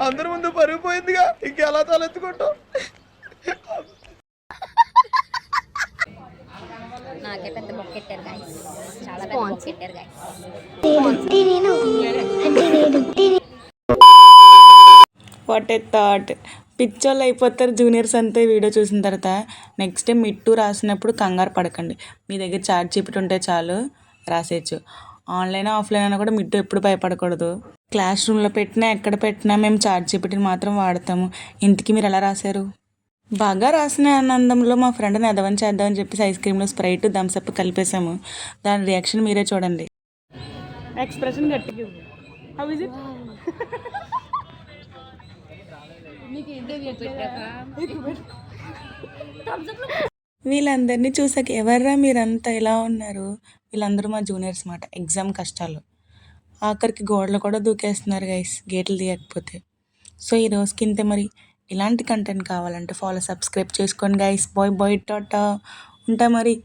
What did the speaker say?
అందరి ముందు పరుగు పోయిందిగా, ఇంకెలా తలెత్తుకుంటాం? నాకే పెద్ద బొక్కెట్టారు గాయస్, చాలా పెద్ద బొక్కెట్టారు గాయస్. What a thought. పిచ్చోళ్ళు అయిపోతారు జూనియర్స్ అంతే వీడియో చూసిన తర్వాత. నెక్స్ట్ టైం మిడ్ రాసినప్పుడు కంగారు పడకండి, మీ దగ్గర చాట్ జీపీటీ ఉంటే చాలు రాసేయచ్చు. ఆన్లైన్ ఆఫ్లైన్ అయినా కూడా మిడ్ ఎప్పుడు భయపడకూడదు. క్లాస్ రూమ్లో పెట్టినా ఎక్కడ పెట్టినా మేము చాట్ జీపీటీని మాత్రం వాడతాము. ఇంతకీ మీరు ఎలా రాశారు? బాగా రాసిన ఆనందంలో మా ఫ్రెండ్ని ఎదవని చేద్దామని చెప్పేసి ఐస్ క్రీమ్లో స్ప్రైట్ థమ్స్అప్ కలిపేసాము. దాని రియాక్షన్ మీరే చూడండి. ఎక్స్ప్రెషన్ గట్టిగా హౌ ఇస్ ఇట్? వీళ్ళందరినీ చూసాక ఎవర్రా మీరంతా ఇలా ఉన్నారు? వీళ్ళందరూ మా జూనియర్స్ మాట. ఎగ్జామ్ కష్టాలు ఆఖరికి గోడలు కూడా దూకేస్తున్నారు గైస్, గేట్లు తీయకపోతే. సో ఈ రోజుకి ఇంతే. మరి ఇలాంటి కంటెంట్ కావాలంటే సబ్స్క్రైబ్ చేసుకోండి గైస్. బాయ్ బాయ్ టాటా, ఉంటా మరి.